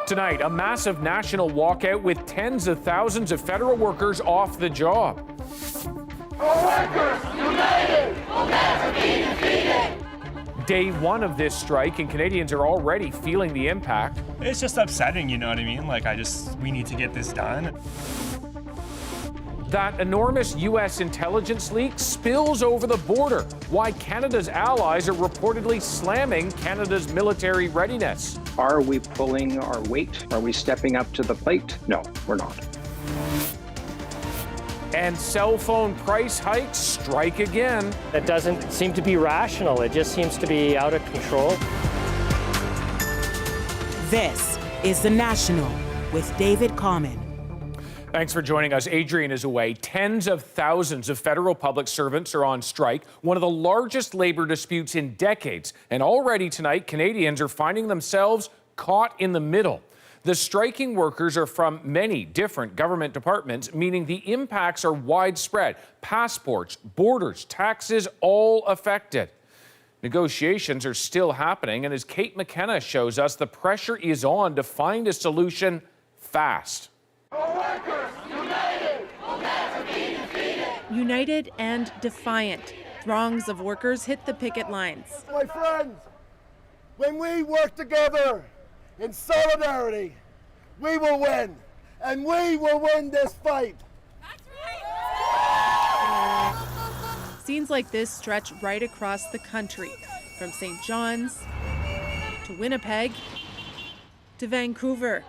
Tonight, a massive national walkout with tens of thousands of federal workers off the job. Workers united will never be defeated. Day one of this strike, and Canadians are already feeling the impact. It's just upsetting, you know what I mean? Like, we need to get this done. That enormous U.S. intelligence leak spills over the border. Why Canada's allies are reportedly slamming Canada's military readiness. Are we pulling our weight? Are we stepping up to the plate? No, we're not. And cell phone price hikes strike again. That doesn't seem to be rational. It just seems to be out of control. This is The National with David Common. Thanks for joining us. Adrian is away. Tens of thousands of federal public servants are on strike, one of the largest labor disputes in decades. And already tonight, Canadians are finding themselves caught in the middle. The striking workers are from many different government departments, meaning the impacts are widespread. Passports, borders, taxes, all affected. Negotiations are still happening, and as Kate McKenna shows us, the pressure is on to find a solution fast. Workers united will never be defeated. United and defiant, throngs of workers hit the picket lines. My friends, when we work together in solidarity, we will win, and we will win this fight. That's right. Scenes like this stretch right across the country, from St. John's to Winnipeg to Vancouver.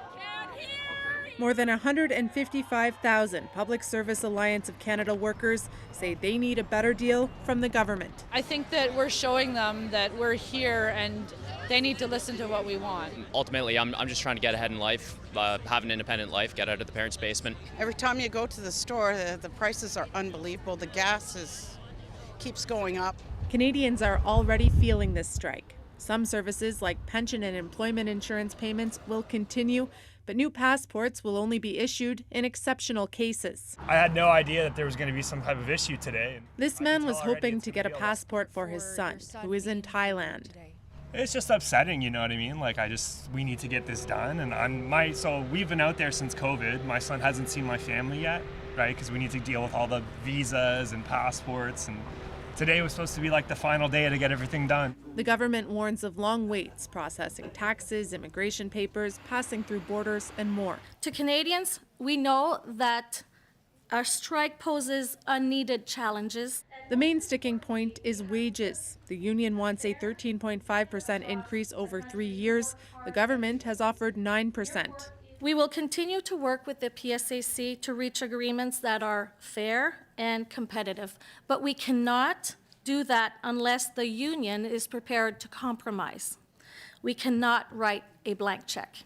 More than 155,000 Public Service Alliance of Canada workers say they need a better deal from the government. I think that we're showing them that we're here and they need to listen to what we want. Ultimately, I'm just trying to get ahead in life, have an independent life, get out of the parents' basement. Every time you go to the store, the prices are unbelievable. The gas keeps going up. Canadians are already feeling this strike. Some services like pension and employment insurance payments will continue, but new passports will only be issued in exceptional cases. I had no idea that there was going to be some type of issue today. This man was hoping to get a passport for his son, who is in Thailand. It's just upsetting, you know what I mean? Like, we need to get this done. And so we've been out there since COVID. My son hasn't seen my family yet, right? Because we need to deal with all the visas and passports. And today was supposed to be like the final day to get everything done. The government warns of long waits processing taxes, immigration papers, passing through borders, and more. To Canadians, we know that our strike poses unneeded challenges. The main sticking point is wages. The union wants a 13.5% increase over 3 years. The government has offered 9%. We will continue to work with the PSAC to reach agreements that are fair and competitive, but we cannot do that unless the union is prepared to compromise. We cannot write a blank check.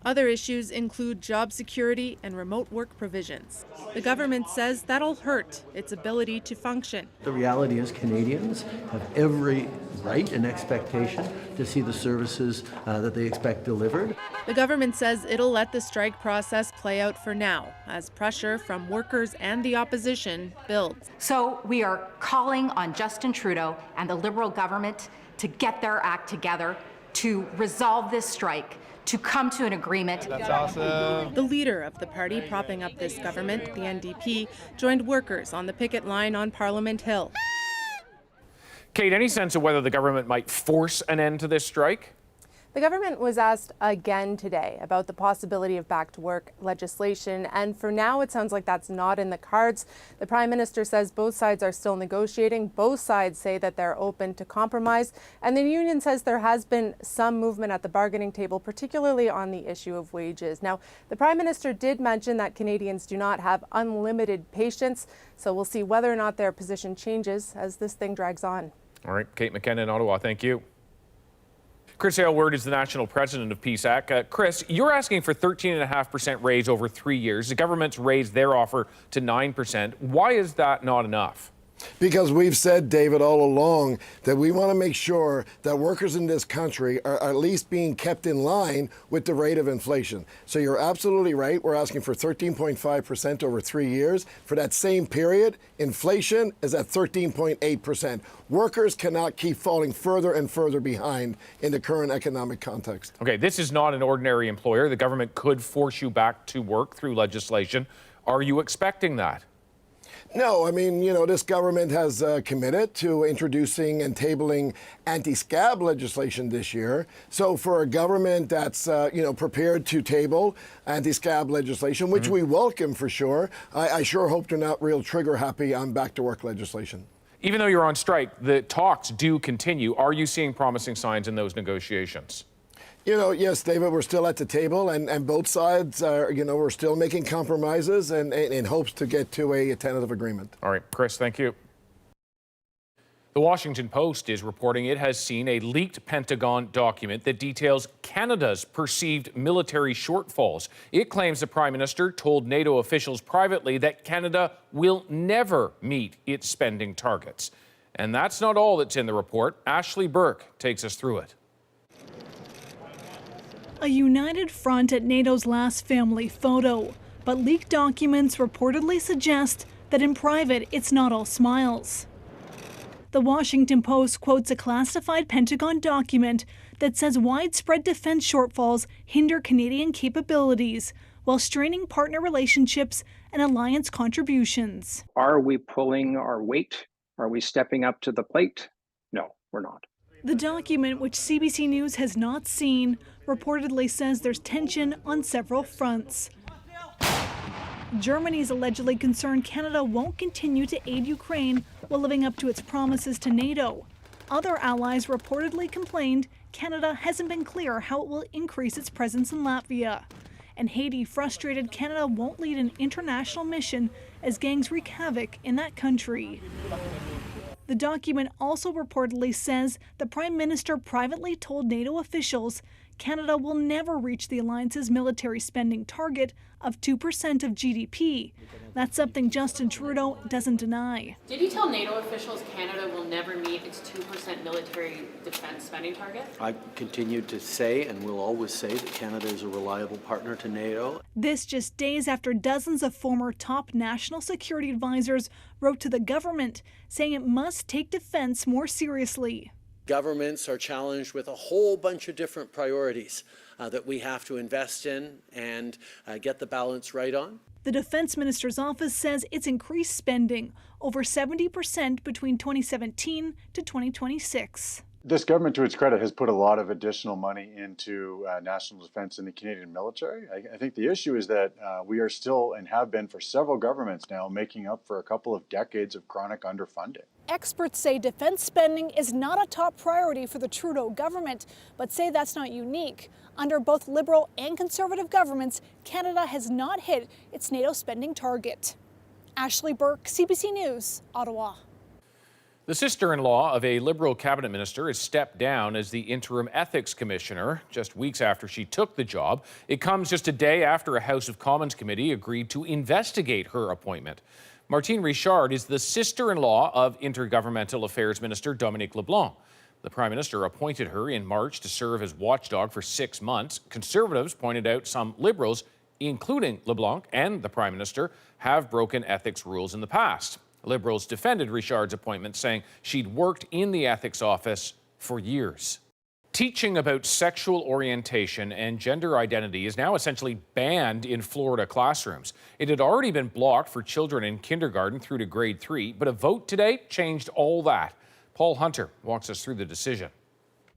Other issues include job security and remote work provisions. The government says that'll hurt its ability to function. The reality is Canadians have every right and expectation to see the services that they expect delivered. The government says it'll let the strike process play out for now, as pressure from workers and the opposition builds. So we are calling on Justin Trudeau and the Liberal government to get their act together to resolve this strike, to come to an agreement. That's awesome. The leader of the party propping up this government, the NDP, joined workers on the picket line on Parliament Hill. Kate, any sense of whether the government might force an end to this strike? The government was asked again today about the possibility of back-to-work legislation, and for now it sounds like that's not in the cards. The Prime Minister says both sides are still negotiating. Both sides say that they're open to compromise, and the union says there has been some movement at the bargaining table, particularly on the issue of wages. Now, the Prime Minister did mention that Canadians do not have unlimited patience, so we'll see whether or not their position changes as this thing drags on. All right, Kate McKenna in Ottawa, thank you. Chris Aylward is the national president of PSAC. Chris, you're asking for 13.5% raise over 3 years. The government's raised their offer to 9%. Why is that not enough? Because we've said, David, all along that we want to make sure that workers in this country are at least being kept in line with the rate of inflation. So you're absolutely right. We're asking for 13.5% over 3 years. For that same period, inflation is at 13.8%. Workers cannot keep falling further and further behind in the current economic context. Okay, this is not an ordinary employer. The government could force you back to work through legislation. Are you expecting that? No, I mean, this government has committed to introducing and tabling anti-scab legislation this year. So for a government that's, prepared to table anti-scab legislation, which we welcome for sure, I sure hope they're not real trigger happy on back-to-work legislation. Even though you're on strike, the talks do continue. Are you seeing promising signs in those negotiations? Yes, David, we're still at the table, and both sides are, we're still making compromises and in hopes to get to a tentative agreement. All right, Chris, thank you. The Washington Post is reporting it has seen a leaked Pentagon document that details Canada's perceived military shortfalls. It claims the Prime Minister told NATO officials privately that Canada will never meet its spending targets. And that's not all that's in the report. Ashley Burke takes us through it. A united front at NATO's last family photo, but leaked documents reportedly suggest that in private it's not all smiles. The Washington Post quotes a classified Pentagon document that says widespread defense shortfalls hinder Canadian capabilities while straining partner relationships and alliance contributions. Are we pulling our weight? Are we stepping up to the plate? No, we're not. The document, which CBC News has not seen, reportedly says there's tension on several fronts. Germany's allegedly concerned Canada won't continue to aid Ukraine while living up to its promises to NATO. Other allies reportedly complained Canada hasn't been clear how it will increase its presence in Latvia. And Haiti frustrated Canada won't lead an international mission as gangs wreak havoc in that country. The document also reportedly says the Prime Minister privately told NATO officials Canada will never reach the alliance's military spending target of 2% of GDP. That's something Justin Trudeau doesn't deny. Did he tell NATO officials Canada will never meet its 2% military defense spending target? I continue to say and will always say that Canada is a reliable partner to NATO. This just days after dozens of former top national security advisors wrote to the government saying it must take defense more seriously. Governments are challenged with a whole bunch of different priorities that we have to invest in and get the balance right on. The Defense Minister's office says it's increased spending over 70% between 2017 to 2026. This government, to its credit, has put a lot of additional money into national defense in the Canadian military. I think the issue is that we are still, and have been for several governments now, making up for a couple of decades of chronic underfunding. Experts say defense spending is not a top priority for the Trudeau government, but say that's not unique. Under both Liberal and Conservative governments, Canada has not hit its NATO spending target. Ashley Burke, CBC News, Ottawa. The sister-in-law of a Liberal cabinet minister has stepped down as the interim ethics commissioner just weeks after she took the job. It comes just a day after a House of Commons committee agreed to investigate her appointment. Martine Richard is the sister-in-law of Intergovernmental Affairs Minister Dominique LeBlanc. The Prime Minister appointed her in March to serve as watchdog for 6 months. Conservatives pointed out some Liberals, including LeBlanc and the Prime Minister, have broken ethics rules in the past. Liberals defended Richard's appointment, saying she'd worked in the ethics office for years. Teaching about sexual orientation and gender identity is now essentially banned in Florida classrooms. It had already been blocked for children in kindergarten through to grade 3, but a vote today changed all that. Paul Hunter walks us through the decision.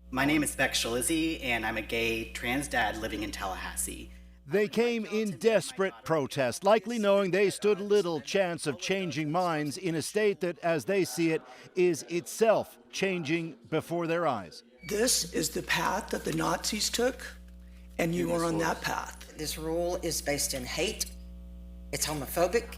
My name is Beck Shalizzi, and I'm a gay trans dad living in Tallahassee. They came in desperate protest, likely knowing they stood little chance of changing minds in a state that, as they see it, is itself changing before their eyes. This is the path that the Nazis took, and you are on that path. This rule is based in hate, it's homophobic,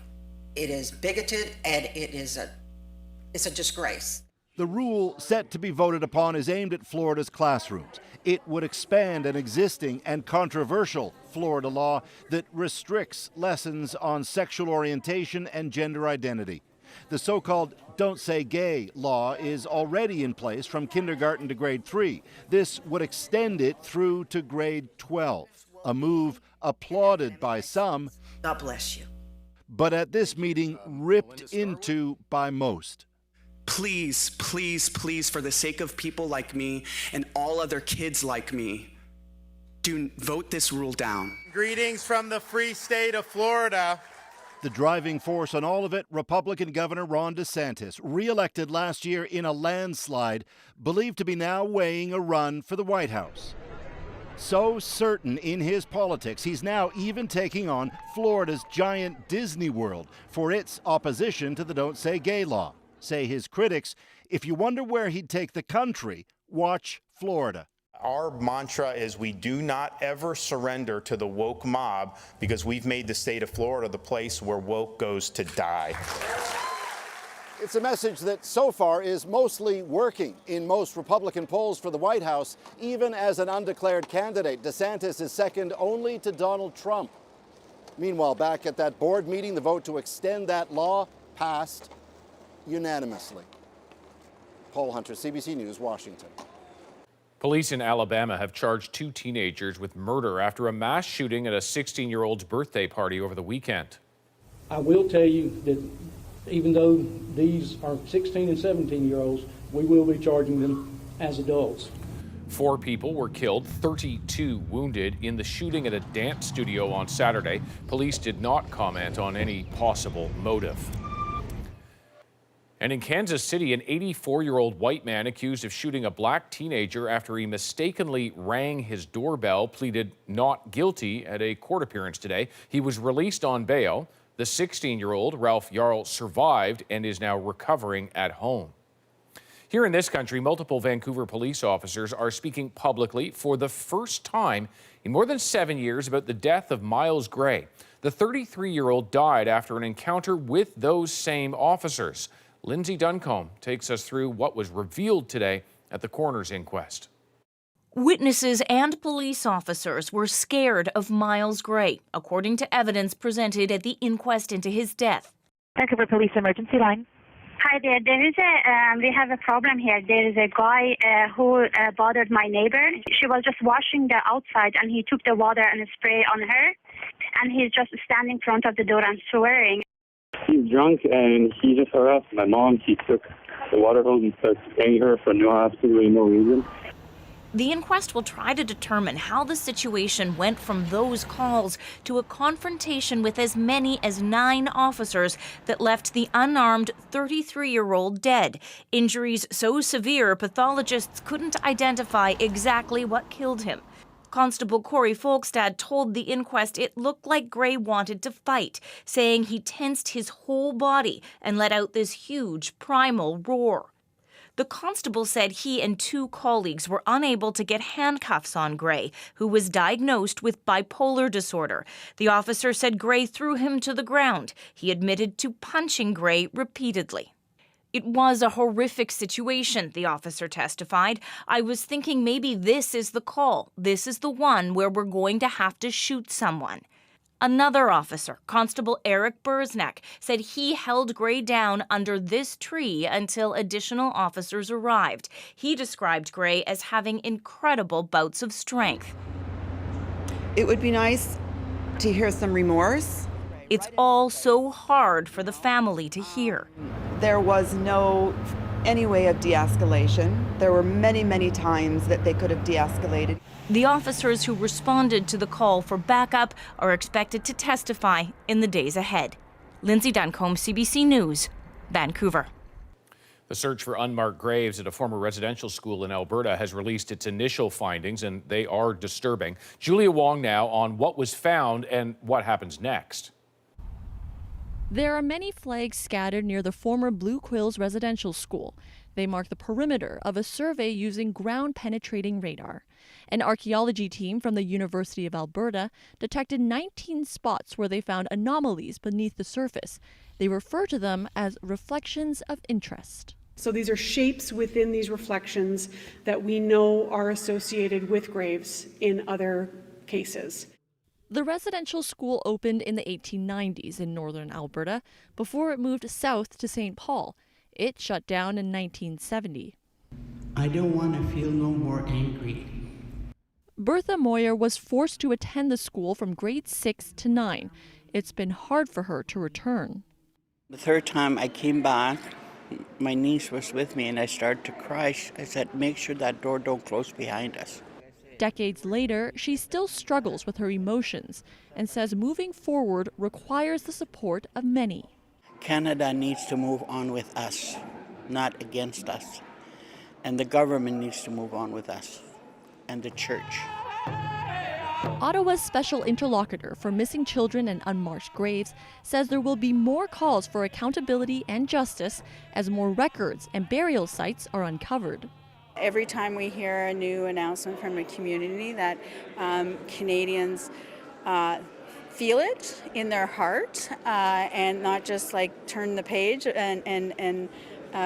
it is bigoted, and it's a disgrace. The rule set to be voted upon is aimed at Florida's classrooms. It would expand an existing and controversial Florida law that restricts lessons on sexual orientation and gender identity. The so-called Don't Say Gay law is already in place from kindergarten to grade 3. This would extend it through to grade 12, a move applauded by some. God bless you. But at this meeting, ripped into by most. Please, please, please, for the sake of people like me and all other kids like me, do vote this rule down. Greetings from the free state of Florida. The driving force on all of it, Republican Governor Ron DeSantis, re-elected last year in a landslide, believed to be now weighing a run for the White House. So certain in his politics, he's now even taking on Florida's giant Disney World for its opposition to the Don't Say Gay law. Say his critics, if you wonder where he'd take the country, watch Florida. Our mantra is we do not ever surrender to the woke mob because we've made the state of Florida the place where woke goes to die. It's a message that so far is mostly working in most Republican polls for the White House, even as an undeclared candidate. DeSantis is second only to Donald Trump. Meanwhile, back at that board meeting, the vote to extend that law passed unanimously. Paul Hunter, CBC News, Washington. Police in Alabama have charged 2 teenagers with murder after a mass shooting at a 16-year-old's birthday party over the weekend. I will tell you that even though these are 16 and 17-year-olds, we will be charging them as adults. 4 people were killed, 32 wounded in the shooting at a dance studio on Saturday. Police did not comment on any possible motive. And in Kansas City, an 84-year-old white man accused of shooting a black teenager after he mistakenly rang his doorbell pleaded not guilty at a court appearance today. He was released on bail. The 16-year-old, Ralph Yarl, survived and is now recovering at home. Here in this country, multiple Vancouver police officers are speaking publicly for the first time in more than 7 years about the death of Myles Gray. The 33-year-old died after an encounter with those same officers. Lindsay Duncombe takes us through what was revealed today at the coroner's inquest. Witnesses and police officers were scared of Myles Gray, according to evidence presented at the inquest into his death. Vancouver Police Emergency Line. Hi there. We have a problem here. There is a guy who bothered my neighbor. She was just washing the outside, and he took the water and spray on her, and he's just standing in front of the door and swearing. He's drunk and he just harassed my mom. He took the water hose and started spraying her for absolutely no reason. The inquest will try to determine how the situation went from those calls to a confrontation with as many as 9 officers that left the unarmed 33-year-old dead. Injuries so severe, pathologists couldn't identify exactly what killed him. Constable Corey Folkstad told the inquest it looked like Gray wanted to fight, saying he tensed his whole body and let out this huge primal roar. The constable said he and 2 colleagues were unable to get handcuffs on Gray, who was diagnosed with bipolar disorder. The officer said Gray threw him to the ground. He admitted to punching Gray repeatedly. It was a horrific situation, the officer testified. I was thinking maybe this is the call. This is the one where we're going to have to shoot someone. Another officer, Constable Eric Bursnack, said he held Gray down under this tree until additional officers arrived. He described Gray as having incredible bouts of strength. It would be nice to hear some remorse. It's all so hard for the family to hear. There was any way of de-escalation. There were many, many times that they could have de-escalated. The officers who responded to the call for backup are expected to testify in the days ahead. Lindsay Duncombe, CBC News, Vancouver. The search for unmarked graves at a former residential school in Alberta has released its initial findings, and they are disturbing. Julia Wong now on what was found and what happens next. There are many flags scattered near the former Blue Quills Residential School. They mark the perimeter of a survey using ground-penetrating radar. An archaeology team from the University of Alberta detected 19 spots where they found anomalies beneath the surface. They refer to them as reflections of interest. So these are shapes within these reflections that we know are associated with graves in other cases. The residential school opened in the 1890s in northern Alberta before it moved south to St. Paul. It shut down in 1970. I don't want to feel no more angry. Bertha Moyer was forced to attend the school from grade 6 to 9. It's been hard for her to return. The third time I came back, my niece was with me and I started to cry. I said, make sure that door don't close behind us. Decades later, she still struggles with her emotions and says moving forward requires the support of many. Canada needs to move on with us, not against us. And the government needs to move on with us, and the church. Ottawa's special interlocutor for missing children and unmarked graves says there will be more calls for accountability and justice as more records and burial sites are uncovered. Every time we hear a new announcement from a community that Canadians feel it in their heart and not just like turn the page and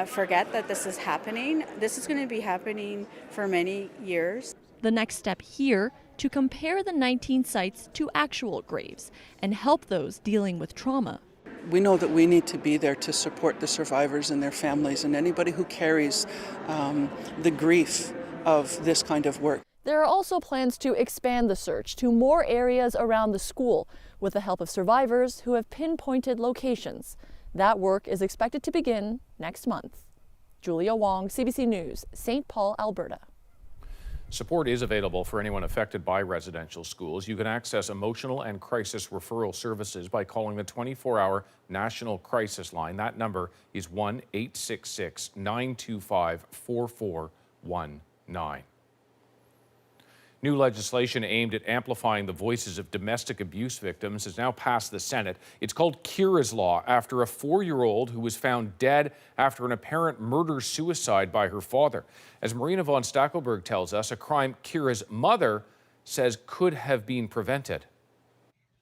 forget that this is happening. This is going to be happening for many years. The next step here, to compare the 19 sites to actual graves and help those dealing with trauma. We know that we need to be there to support the survivors and their families and anybody who carries the grief of this kind of work. There are also plans to expand the search to more areas around the school with the help of survivors who have pinpointed locations. That work is expected to begin next month. Julia Wong, CBC News, St. Paul, Alberta. Support is available for anyone affected by residential schools. You can access emotional and crisis referral services by calling the 24-hour National Crisis Line. That number is 1-866-925-4419. New legislation aimed at amplifying the voices of domestic abuse victims has now passed the Senate. It's called Kira's Law, after a 4-year-old who was found dead after an apparent murder-suicide by her father. As Marina von Stackelberg tells us, a crime Kira's mother says could have been prevented.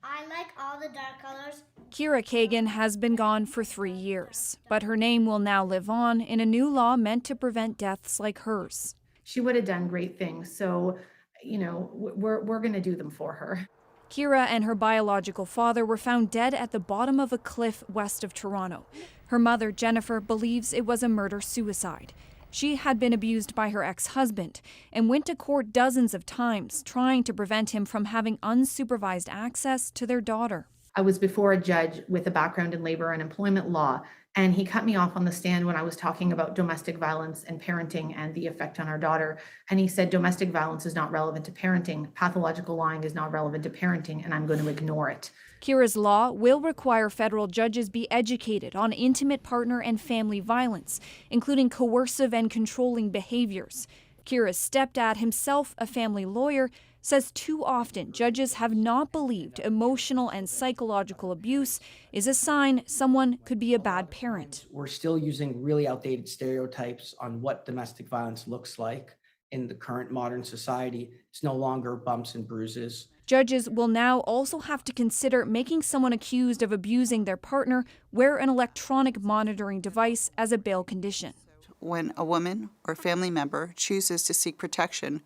I like all the dark colors. Kira Kagan has been gone for 3 years, but her name will now live on in a new law meant to prevent deaths like hers. She would have done great things, so we're going to do them for her. Kira and her biological father were found dead at the bottom of a cliff west of Toronto. Her mother, Jennifer, believes it was a murder-suicide. She had been abused by her ex-husband and went to court dozens of times trying to prevent him from having unsupervised access to their daughter. I was before a judge with a background in labor and employment law, and he cut me off on the stand when I was talking about domestic violence and parenting and the effect on our daughter. And he said, domestic violence is not relevant to parenting. Pathological lying is not relevant to parenting, and I'm going to ignore it. Kira's law will require federal judges be educated on intimate partner and family violence, including coercive and controlling behaviors. Kira's stepdad, himself a family lawyer, says too often judges have not believed emotional and psychological abuse is a sign someone could be a bad parent. We're still using really outdated stereotypes on what domestic violence looks like in the current modern society. It's no longer bumps and bruises. Judges will now also have to consider making someone accused of abusing their partner wear an electronic monitoring device as a bail condition. When a woman or family member chooses to seek protection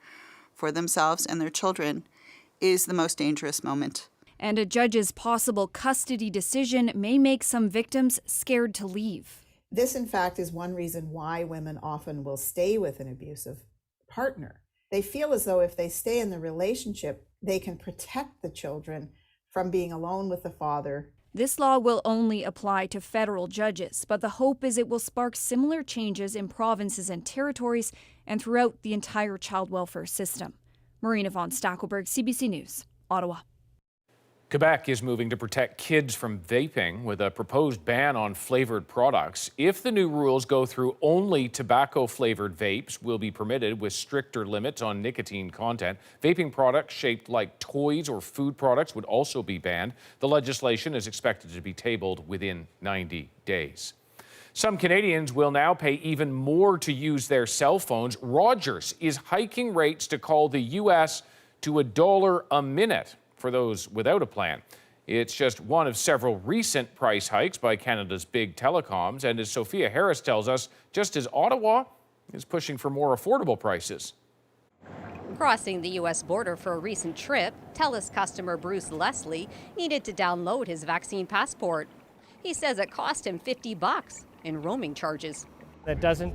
for themselves and their children is the most dangerous moment. And a judge's possible custody decision may make some victims scared to leave. This, in fact, is one reason why women often will stay with an abusive partner. They feel as though if they stay in the relationship, they can protect the children from being alone with the father. This law will only apply to federal judges, but the hope is it will spark similar changes in provinces and territories and throughout the entire child welfare system. Marina von Stackelberg, CBC News, Ottawa. Quebec is moving to protect kids from vaping with a proposed ban on flavored products. If the new rules go through, only tobacco-flavored vapes will be permitted with stricter limits on nicotine content. Vaping products shaped like toys or food products would also be banned. The legislation is expected to be tabled within 90 days. Some Canadians will now pay even more to use their cell phones. Rogers is hiking rates to call the U.S. to $1 a minute for those without a plan. It's just one of several recent price hikes by Canada's big telecoms, and as Sophia Harris tells us, just as Ottawa is pushing for more affordable prices. Crossing the U.S. border for a recent trip, TELUS customer Bruce Leslie needed to download his vaccine passport. He says it cost him $50 in roaming charges. That doesn't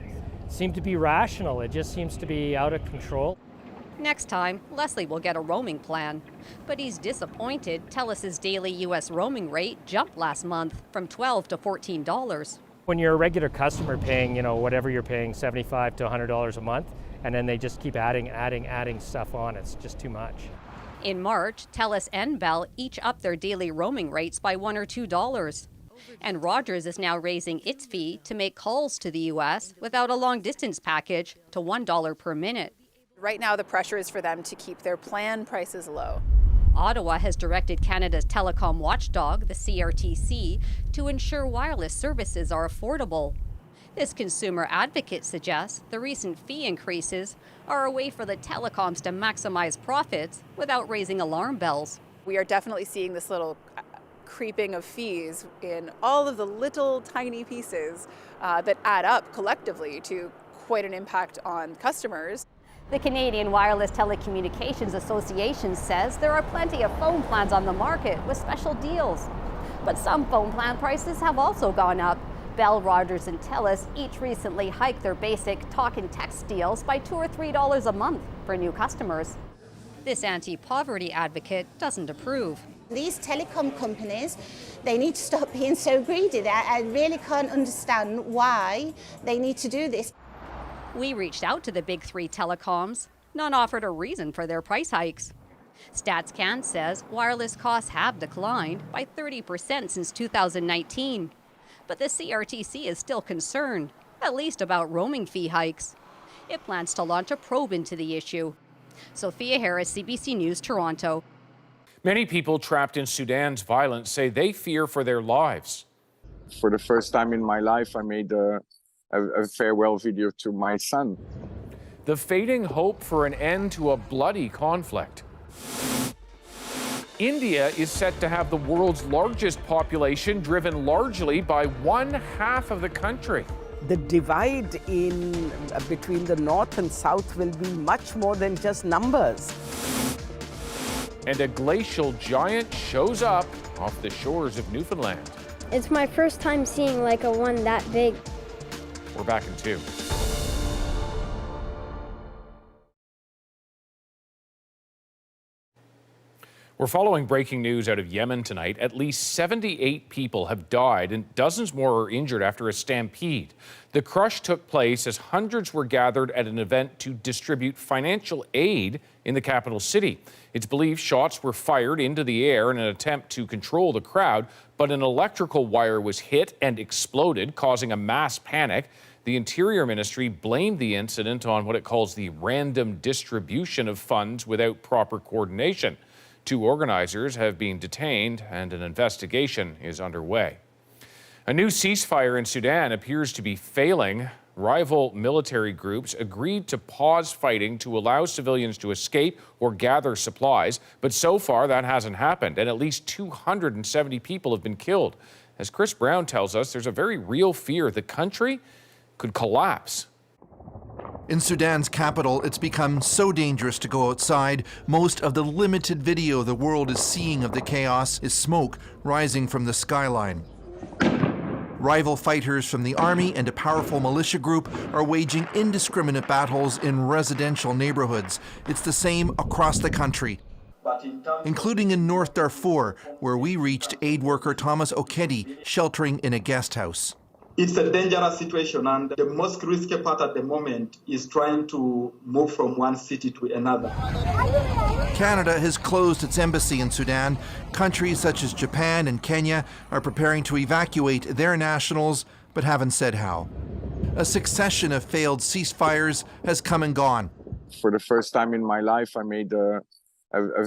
seem to be rational. It just seems to be out of control. Next time, Leslie will get a roaming plan. But he's disappointed TELUS's daily U.S. roaming rate jumped last month from $12 to $14. When you're a regular customer paying, whatever you're paying, $75 to $100 a month, and then they just keep adding stuff on, it's just too much. In March, TELUS and Bell each upped their daily roaming rates by $1 or $2. And Rogers is now raising its fee to make calls to the U.S. without a long-distance package to $1 per minute. Right now, the pressure is for them to keep their plan prices low. Ottawa has directed Canada's telecom watchdog, the CRTC, to ensure wireless services are affordable. This consumer advocate suggests the recent fee increases are a way for the telecoms to maximize profits without raising alarm bells. We are definitely seeing this little creeping of fees in all of the little tiny pieces that add up collectively to quite an impact on customers. The Canadian Wireless Telecommunications Association says there are plenty of phone plans on the market with special deals. But some phone plan prices have also gone up. Bell, Rogers, and TELUS each recently hiked their basic talk and text deals by $2 or $3 a month for new customers. This anti-poverty advocate doesn't approve. These telecom companies, they need to stop being so greedy. I really can't understand why they need to do this. We reached out to the big three telecoms. None offered a reason for their price hikes. StatsCan says wireless costs have declined by 30% since 2019. But the CRTC is still concerned, at least about roaming fee hikes. It plans to launch a probe into the issue. Sophia Harris, CBC News, Toronto. Many people trapped in Sudan's violence say they fear for their lives. For the first time in my life, I made a farewell video to my son. The fading hope for an end to a bloody conflict. India is set to have the world's largest population, driven largely by one half of the country. The divide between the north and south will be much more than just numbers. And a glacial giant shows up off the shores of Newfoundland. It's my first time seeing like a one that big. We're back in 2. We're following breaking news out of Yemen tonight. At least 78 people have died and dozens more are injured after a stampede. The crush took place as hundreds were gathered at an event to distribute financial aid in the capital city. It's believed shots were fired into the air in an attempt to control the crowd, but an electrical wire was hit and exploded, causing a mass panic. The Interior Ministry blamed the incident on what it calls the random distribution of funds without proper coordination. 2 organizers have been detained and an investigation is underway. A new ceasefire in Sudan appears to be failing. Rival military groups agreed to pause fighting to allow civilians to escape or gather supplies, but so far that hasn't happened, and at least 270 people have been killed. As Chris Brown tells us, there's a very real fear the country could collapse. In Sudan's capital, it's become so dangerous to go outside. Most of the limited video the world is seeing of the chaos is smoke rising from the skyline. Rival fighters from the army and a powerful militia group are waging indiscriminate battles in residential neighborhoods. It's the same across the country, including in North Darfur, where we reached aid worker Thomas Okedi sheltering in a guest house. It's a dangerous situation, and the most risky part at the moment is trying to move from one city to another. Canada has closed its embassy in Sudan. Countries such as Japan and Kenya are preparing to evacuate their nationals, but haven't said how. A succession of failed ceasefires has come and gone. For the first time in my life, I made a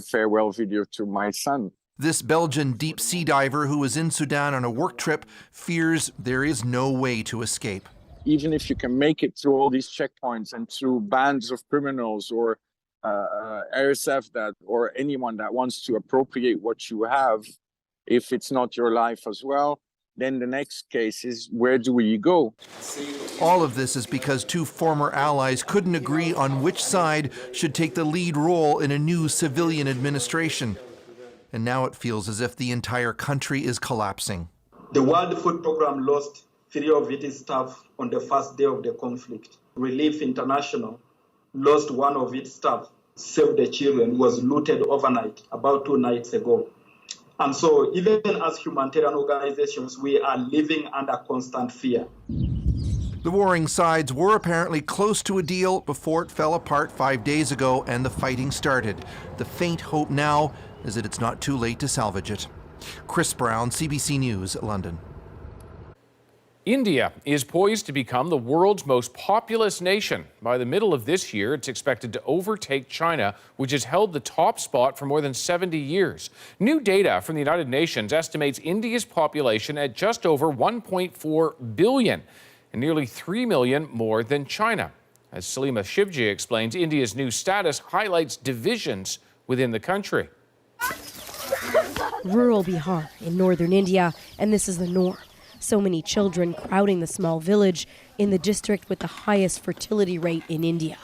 farewell video to my son. This Belgian deep-sea diver who was in Sudan on a work trip fears there is no way to escape. Even if you can make it through all these checkpoints and through bands of criminals or RSF or anyone that wants to appropriate what you have, if it's not your life as well, then the next case is, where do we go? All of this is because two former allies couldn't agree on which side should take the lead role in a new civilian administration. And now it feels as if the entire country is collapsing. The World Food Programme lost 3 of its staff on the first day of the conflict. Relief International lost 1 of its staff. Save the Children was looted overnight, about 2 nights ago. And so even as humanitarian organizations, we are living under constant fear. The warring sides were apparently close to a deal before it fell apart 5 days ago and the fighting started. The faint hope now is that it's not too late to salvage it. Chris Brown, CBC News, London. India is poised to become the world's most populous nation. By the middle of this year, it's expected to overtake China, which has held the top spot for more than 70 years. New data from the United Nations estimates India's population at just over 1.4 billion, and nearly 3 million more than China. As Salima Shivji explains, India's new status highlights divisions within the country. Rural Bihar in northern India, and this is the north. So many children crowding the small village in the district with the highest fertility rate in India.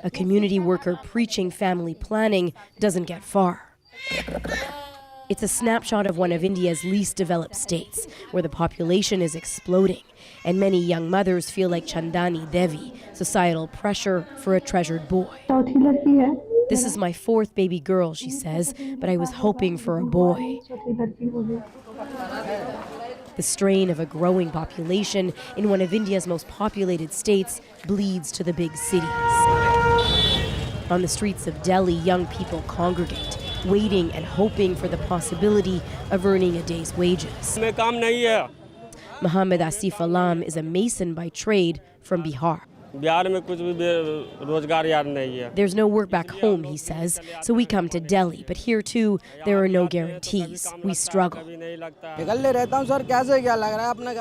A community worker preaching family planning doesn't get far. It's a snapshot of one of India's least developed states, where the population is exploding, and many young mothers feel like Chandani Devi, societal pressure for a treasured boy. This is my 4th baby girl, she says, but I was hoping for a boy. The strain of a growing population in one of India's most populated states bleeds to the big cities. On the streets of Delhi, young people congregate, waiting and hoping for the possibility of earning a day's wages. Mohammed Asif Alam is a mason by trade from Bihar. There's no work back home, he says, so we come to Delhi. But here too, there are no guarantees. We struggle.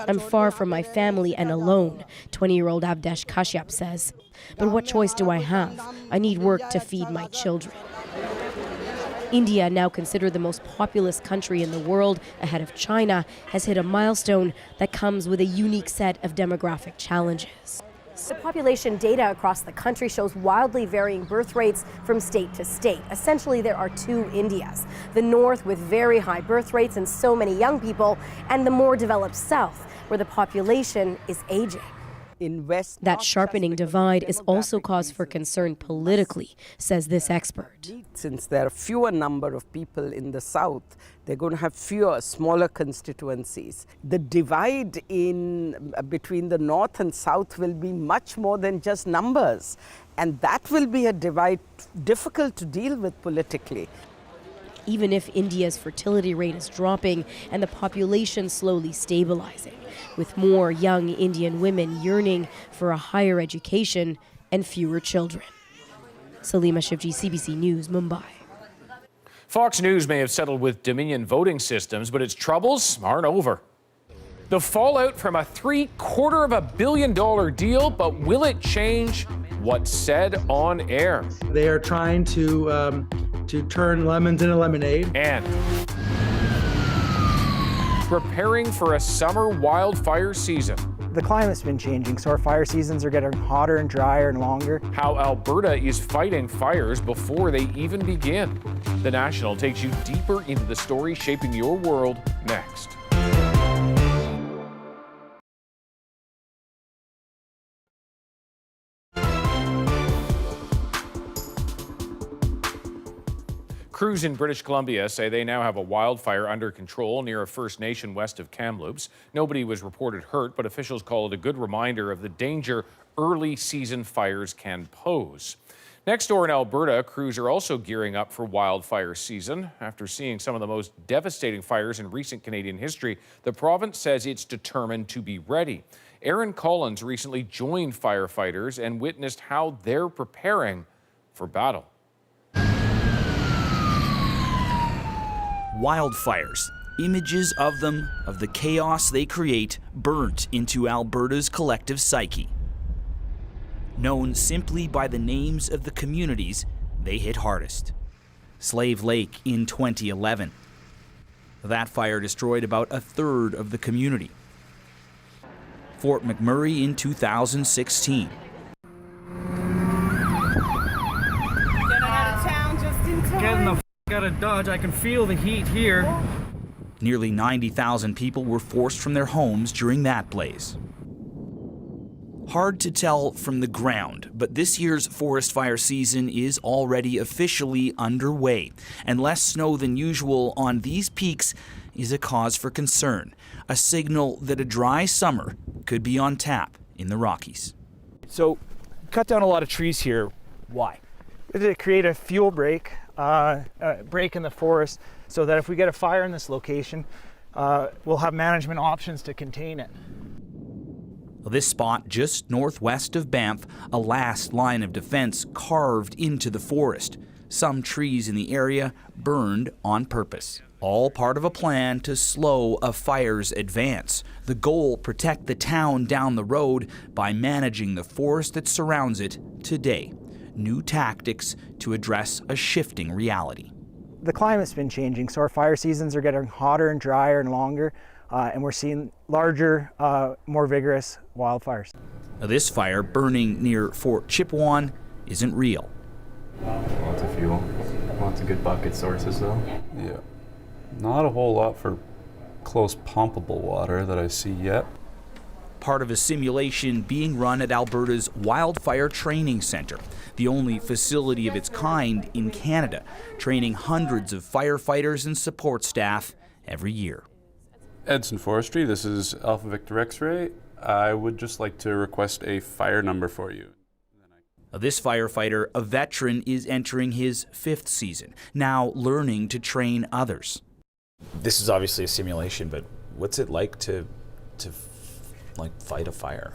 I'm far from my family and alone, 20-year-old Abdesh Kashyap says. But what choice do I have? I need work to feed my children. India, now considered the most populous country in the world ahead of China, has hit a milestone that comes with a unique set of demographic challenges. The population data across the country shows wildly varying birth rates from state to state. Essentially, there are 2 Indias. The north with very high birth rates and so many young people, and the more developed south, where the population is aging. That sharpening divide is also cause for concern politically, says this expert. Since there are fewer number of people in the south, they're going to have fewer, smaller constituencies. The divide between the north and south will be much more than just numbers. And that will be a divide difficult to deal with politically. Even if India's fertility rate is dropping and the population slowly stabilizing, with more young Indian women yearning for a higher education and fewer children. Salima Shivji, CBC News, Mumbai. Fox News may have settled with Dominion voting systems, but its troubles aren't over. The fallout from a $750 million deal, but will it change what's said on air? They are trying to turn lemons into lemonade. And preparing for a summer wildfire season. The climate's been changing, so our fire seasons are getting hotter and drier and longer. How Alberta is fighting fires before they even begin. The National takes you deeper into the story shaping your world next. Crews in British Columbia say they now have a wildfire under control near a First Nation west of Kamloops. Nobody was reported hurt, but officials call it a good reminder of the danger early season fires can pose. Next door in Alberta, crews are also gearing up for wildfire season. After seeing some of the most devastating fires in recent Canadian history, the province says it's determined to be ready. Aaron Collins recently joined firefighters and witnessed how they're preparing for battle. Wildfires, images of them, of the chaos they create, burnt into Alberta's collective psyche. Known simply by the names of the communities they hit hardest. Slave Lake in 2011. That fire destroyed about a third of the community. Fort McMurray in 2016. Getting the f*** out of Dodge, I can feel the heat here. Nearly 90,000 people were forced from their homes during that blaze. Hard to tell from the ground, but this year's forest fire season is already officially underway, and less snow than usual on these peaks is a cause for concern, a signal that a dry summer could be on tap in the Rockies. So, cut down a lot of trees here. Why? To create a fuel break in the forest, so that if we get a fire in this location, we'll have management options to contain it. This spot just northwest of Banff, a last line of defense carved into the forest. Some trees in the area burned on purpose. All part of a plan to slow a fire's advance. The goal, protect the town down the road by managing the forest that surrounds it today. New tactics to address a shifting reality. The climate's been changing, so our fire seasons are getting hotter and drier and longer, and we're seeing larger, more vigorous wildfires. Now, this fire burning near Fort Chipewyan isn't real. Lots of fuel, lots of good bucket sources though. Yeah, not a whole lot for close pumpable water that I see yet. Part of a simulation being run at Alberta's Wildfire Training Centre, the only facility of its kind in Canada, training hundreds of firefighters and support staff every year. Edson Forestry, this is Alpha Victor X-Ray. I would just like to request a fire number for you. This firefighter, a veteran, is entering his 5th season, now learning to train others. This is obviously a simulation, but what's it like to fight a fire?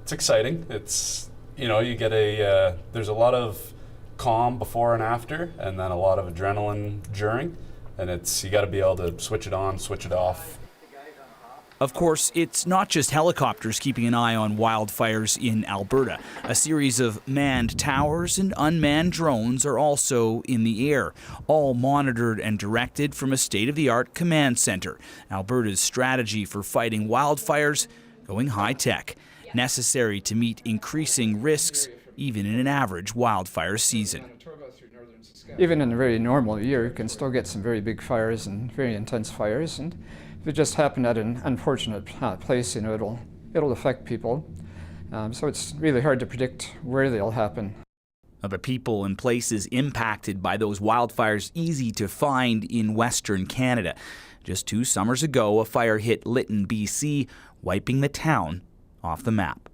It's exciting. It's, you get there's a lot of calm before and after, and then a lot of adrenaline during, and you got to be able to switch it on, switch it off. Of course, it's not just helicopters keeping an eye on wildfires in Alberta. A series of manned towers and unmanned drones are also in the air, all monitored and directed from a state-of-the-art command center. Alberta's strategy for fighting wildfires going high-tech, necessary to meet increasing risks even in an average wildfire season. Even in a very normal year, you can still get some very big fires and very intense fires, and if it just happened at an unfortunate place, it'll affect people. So it's really hard to predict where they'll happen. The people and places impacted by those wildfires easy to find in Western Canada. Just 2 summers ago, a fire hit Lytton, BC, wiping the town off the map.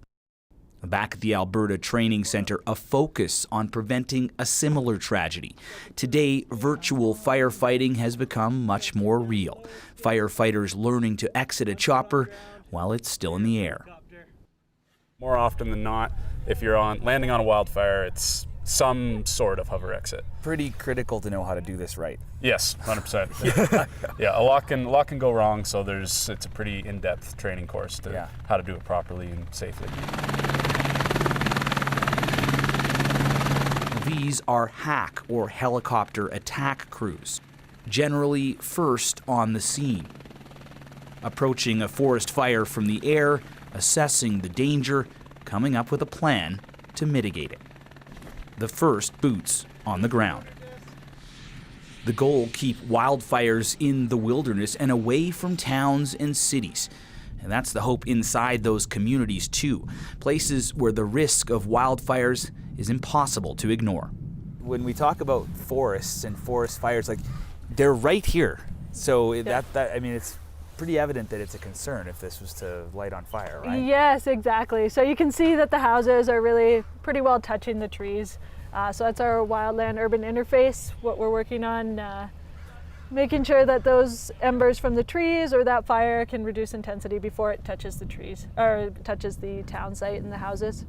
Back at the Alberta Training Centre, a focus on preventing a similar tragedy. Today, virtual firefighting has become much more real. Firefighters learning to exit a chopper while it's still in the air. More often than not, if you're landing on a wildfire, it's some sort of hover exit. Pretty critical to know how to do this right. Yes, 100%. Yeah, a lot can go wrong, so it's a pretty in-depth training course to how to do it properly and safely. These are hack or helicopter attack crews, generally first on the scene. Approaching a forest fire from the air, assessing the danger, coming up with a plan to mitigate it. The first boots on the ground. The goal, keep wildfires in the wilderness and away from towns and cities. And that's the hope inside those communities too, places where the risk of wildfires is impossible to ignore. When we talk about forests and forest fires, they're right here. So it's pretty evident that it's a concern if this was to light on fire, right? Yes, exactly. So you can see that the houses are really pretty well touching the trees. So that's our wildland urban interface, what we're working on, making sure that those embers from the trees or that fire can reduce intensity before it touches the trees or touches the town site and the houses.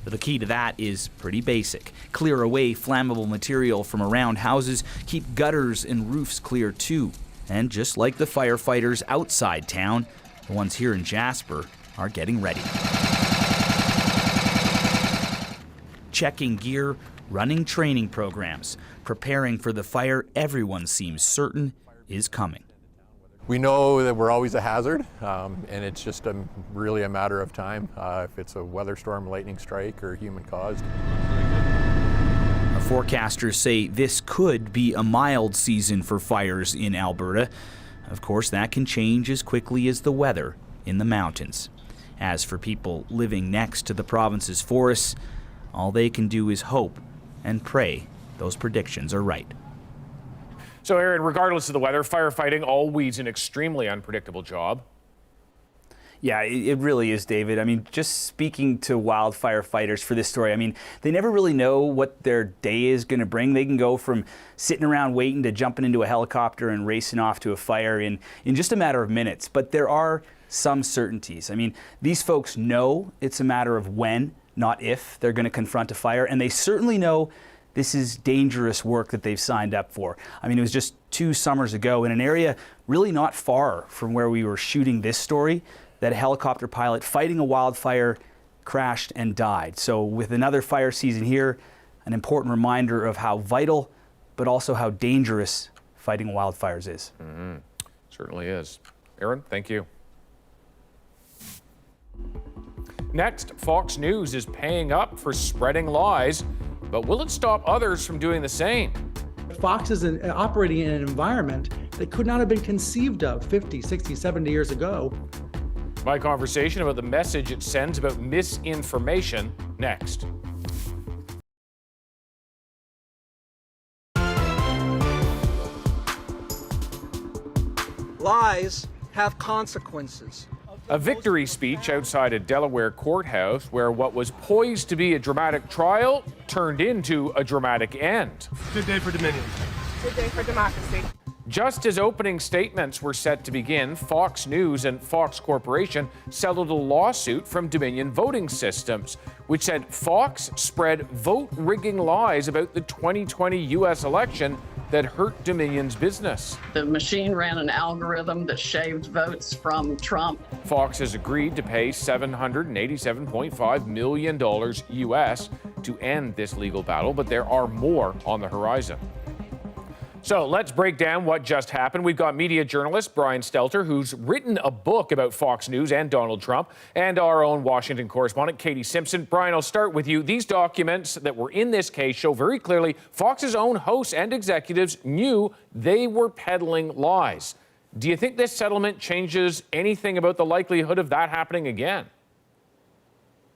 The key to that is pretty basic. Clear away flammable material from around houses, keep gutters and roofs clear too. And just like the firefighters outside town, the ones here in Jasper are getting ready. Checking gear, running training programs, preparing for the fire everyone seems certain is coming. We know that we're always a hazard, and it's just really a matter of time if it's a weather storm, lightning strike, or human caused. Forecasters say this could be a mild season for fires in Alberta. Of course, that can change as quickly as the weather in the mountains. As for people living next to the province's forests, all they can do is hope and pray those predictions are right. So, Aaron, regardless of the weather, firefighting always an extremely unpredictable job. Yeah, it really is, David. I mean, just speaking to wildfire fighters for this story, I mean, they never really know what their day is going to bring. They can go from sitting around waiting to jumping into a helicopter and racing off to a fire in just a matter of minutes. But there are some certainties. I mean, these folks know it's a matter of when, not if, they're going to confront a fire, and they certainly know this is dangerous work that they've signed up for. I mean, it was just 2 summers ago in an area really not far from where we were shooting this story that a helicopter pilot fighting a wildfire crashed and died. So with another fire season here, an important reminder of how vital, but also how dangerous fighting wildfires is. Certainly is. Aaron, thank you. Next, Fox News is paying up for spreading lies, but will it stop others from doing the same? Fox is operating in an environment that could not have been conceived of 50, 60, 70 years ago. My conversation about the message it sends about misinformation next. Lies have consequences. A victory speech outside a Delaware courthouse where what was poised to be a dramatic trial turned into a dramatic end. Good day for Dominion. Good day for democracy. Just as opening statements were set to begin, Fox News and Fox Corporation settled a lawsuit from Dominion Voting Systems, which said Fox spread vote-rigging lies about the 2020 U.S. election that hurt Dominion's business. The machine ran an algorithm that shaved votes from Trump. Fox has agreed to pay $787.5 million U.S. to end this legal battle, but there are more on the horizon. So let's break down what just happened. We've got media journalist Brian Stelter, who's written a book about Fox News and Donald Trump, and our own Washington correspondent, Katie Simpson. Brian, I'll start with you. These documents that were in this case show very clearly Fox's own hosts and executives knew they were peddling lies. Do you think this settlement changes anything about the likelihood of that happening again?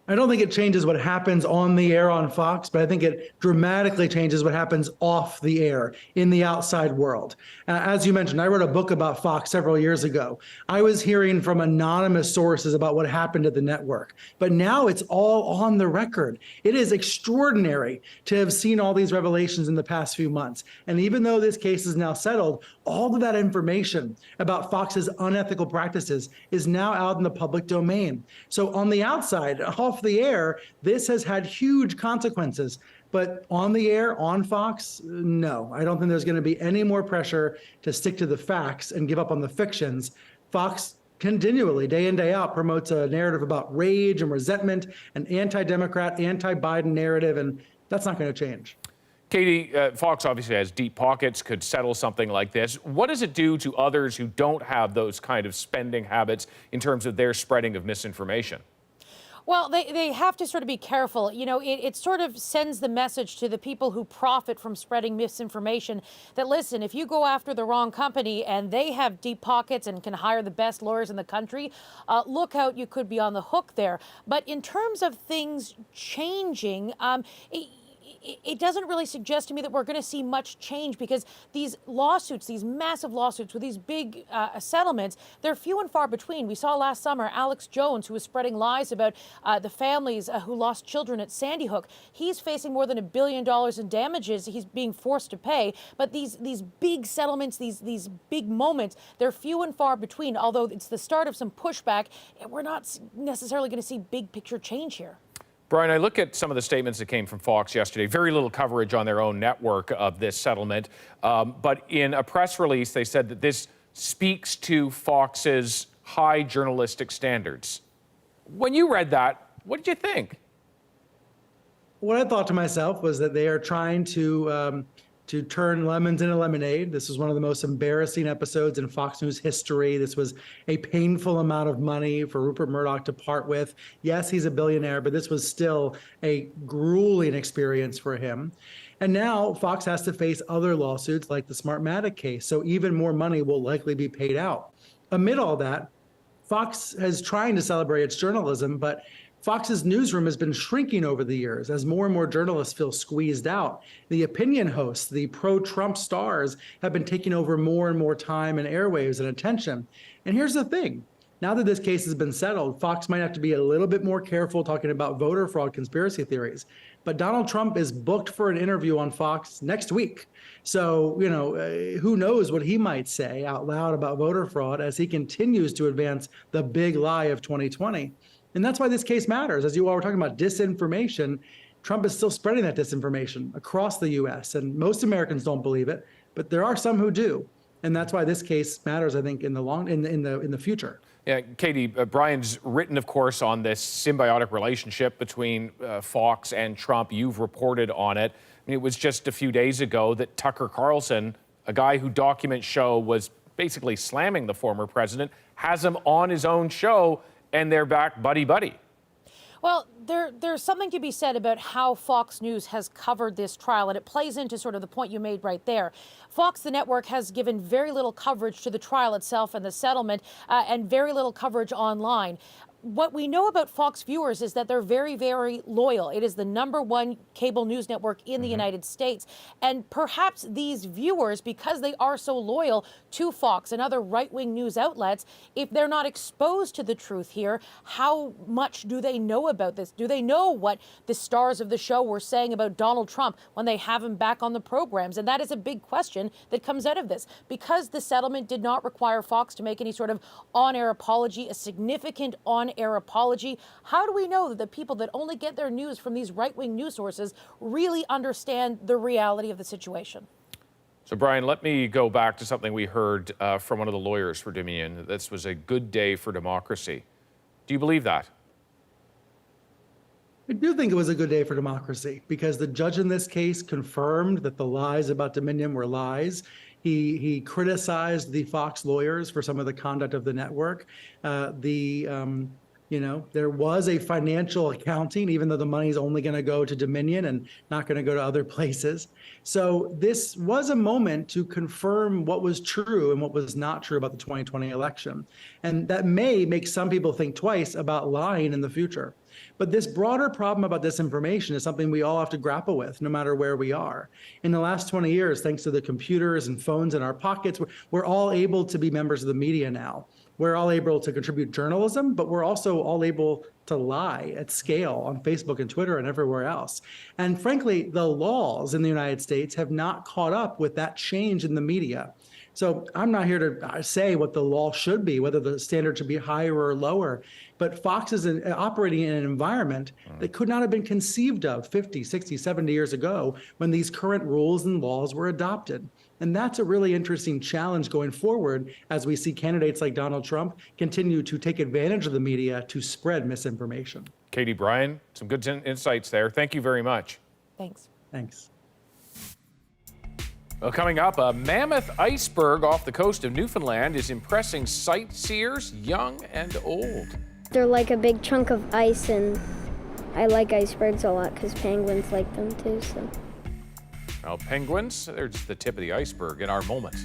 I don't think it changes what happens on the air on Fox, but I think it dramatically changes what happens off the air in the outside world. As you mentioned, I wrote a book about Fox several years ago. I was hearing from anonymous sources about what happened at the network, but now it's all on the record. It is extraordinary to have seen all these revelations in the past few months. And even though this case is now settled, all of that information about Fox's unethical practices is now out in the public domain. So on the outside, off the air, this has had huge consequences. But on the air, on Fox, no. I don't think there's going to be any more pressure to stick to the facts and give up on the fictions. Fox continually, day in, day out, promotes a narrative about rage and resentment, an anti-Democrat, anti-Biden narrative, and that's not going to change. Katie, Fox obviously has deep pockets, could settle something like this. What does it do to others who don't have those kind of spending habits in terms of their spreading of misinformation? Well, they have to sort of be careful. You know, it sort of sends the message to the people who profit from spreading misinformation that, listen, if you go after the wrong company and they have deep pockets and can hire the best lawyers in the country, look out, you could be on the hook there. But in terms of things changing, it doesn't really suggest to me that we're going to see much change, because these lawsuits, these massive lawsuits with these big settlements, they're few and far between. We saw last summer Alex Jones, who was spreading lies about the families who lost children at Sandy Hook. He's facing more than $1 billion in damages he's being forced to pay. But these big settlements, these big moments, they're few and far between. Although it's the start of some pushback, we're not necessarily going to see big picture change here. Brian, I look at some of the statements that came from Fox yesterday. Very little coverage on their own network of this settlement. But in a press release, they said that this speaks to Fox's high journalistic standards. When you read that, what did you think? What I thought to myself was that they are trying to to turn lemons into lemonade. This was one of the most embarrassing episodes in Fox News history. This was a painful amount of money for Rupert Murdoch to part with. Yes, he's a billionaire, but this was still a grueling experience for him. And now Fox has to face other lawsuits like the Smartmatic case, so even more money will likely be paid out. Amid all that, Fox is trying to celebrate its journalism, but Fox's newsroom has been shrinking over the years as more and more journalists feel squeezed out. The opinion hosts, the pro-Trump stars, have been taking over more and more time and airwaves and attention. And here's the thing. Now that this case has been settled, Fox might have to be a little bit more careful talking about voter fraud conspiracy theories. But Donald Trump is booked for an interview on Fox next week. So, who knows what he might say out loud about voter fraud as he continues to advance the big lie of 2020. And that's why this case matters. As you all were talking about disinformation, Trump is still spreading that disinformation across the U.S. And most Americans don't believe it, but there are some who do. And that's why this case matters, I think, in the future. Yeah, Katie, Brian's written, of course, on this symbiotic relationship between Fox and Trump. You've reported on it. I mean, it was just a few days ago that Tucker Carlson, a guy who Documents show was basically slamming the former president, has him on his own show, and they're back buddy-buddy. Well, there's something to be said about how Fox News has covered this trial, and it plays into sort of the point you made right there. Fox, the network, has given very little coverage to the trial itself and the settlement, and very little coverage online. What we know about Fox viewers is that they're very, very loyal. It is the #1 cable news network in the United States. And perhaps these viewers, because they are so loyal to Fox and other right-wing news outlets, if they're not exposed to the truth here, how much do they know about this? Do they know what the stars of the show were saying about Donald Trump when they have him back on the programs? And that is a big question that comes out of this. Because the settlement did not require Fox to make any sort of on-air apology, a significant on-air apology, how do we know that the people that only get their news from these right-wing news sources really understand the reality of the situation? So, Brian, let me go back to something we heard from one of the lawyers for Dominion. This was a good day for democracy. Do you believe that? I do think it was a good day for democracy because the judge in this case confirmed that the lies about Dominion were lies. He criticized the Fox lawyers for some of the conduct of the network. There was a financial accounting, even though the money is only going to go to Dominion and not going to go to other places. So this was a moment to confirm what was true and what was not true about the 2020 election. And that may make some people think twice about lying in the future. But this broader problem about disinformation is something we all have to grapple with, no matter where we are. In the last 20 years, thanks to the computers and phones in our pockets, we're all able to be members of the media now. We're all able to contribute journalism, but we're also all able to lie at scale on Facebook and Twitter and everywhere else. And frankly, the laws in the United States have not caught up with that change in the media. So I'm not here to say what the law should be, whether the standard should be higher or lower, but Fox is operating in an environment that could not have been conceived of 50, 60, 70 years ago when these current rules and laws were adopted. And that's a really interesting challenge going forward as we see candidates like Donald Trump continue to take advantage of the media to spread misinformation. Katie, Brian, some good insights there. Thank you very much. Thanks. Thanks. Well, coming up, a mammoth iceberg off the coast of Newfoundland is impressing sightseers, young and old. They're like a big chunk of ice, and I like icebergs a lot because penguins like them too. So. Well, penguins, they're just the tip of the iceberg in our moment.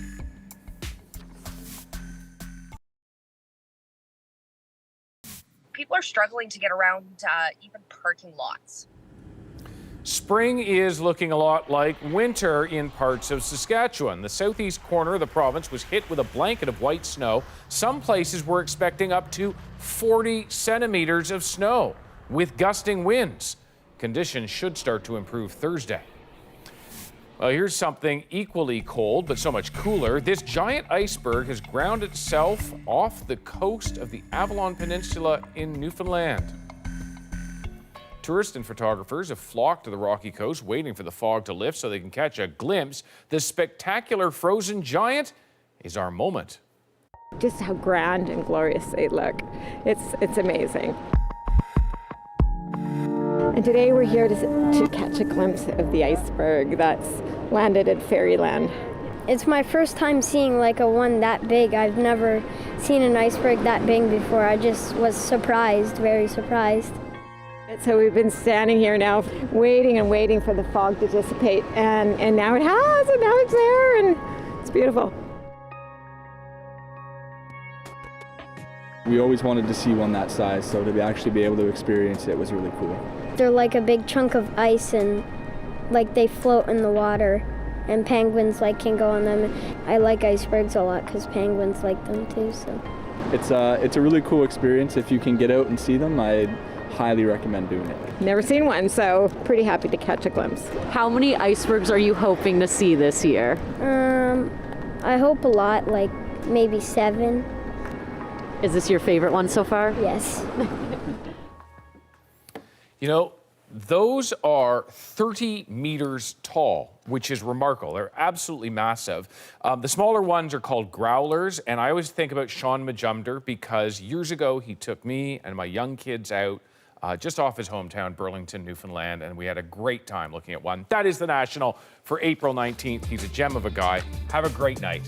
People are struggling to get around even parking lots. Spring is looking a lot like winter in parts of Saskatchewan. The southeast corner of the province was hit with a blanket of white snow. Some places were expecting up to 40 centimeters of snow with gusting winds. Conditions should start to improve Thursday. Well, here's something equally cold, but so much cooler. This giant iceberg has ground itself off the coast of the Avalon Peninsula in Newfoundland. Tourists and photographers have flocked to the rocky coast, waiting for the fog to lift so they can catch a glimpse. The spectacular frozen giant is our moment. Just how grand and glorious they look. It's amazing. And today we're here to catch a glimpse of the iceberg that's landed at Fairyland. It's my first time seeing like a one that big. I've never seen an iceberg that big before. I just was surprised, very surprised. So we've been standing here now waiting and waiting for the fog to dissipate, and now it has, and now it's there, and it's beautiful. We always wanted to see one that size, so to actually be able to experience it was really cool. They're like a big chunk of ice, and like they float in the water, and penguins like can go on them. I like icebergs a lot because penguins like them too. So it's a really cool experience. If you can get out and see them, I highly recommend doing it. Never seen one, so pretty happy to catch a glimpse. How many icebergs are you hoping to see this year? I hope a lot, like maybe 7. Is this your favorite one so far? Yes. You know, those are 30 meters tall, which is remarkable. They're absolutely massive. The smaller ones are called growlers, and I always think about Sean Majumder because years ago he took me and my young kids out just off his hometown, Burlington, Newfoundland, and we had a great time looking at one. That is the National for April 19th. He's a gem of a guy. Have a great night.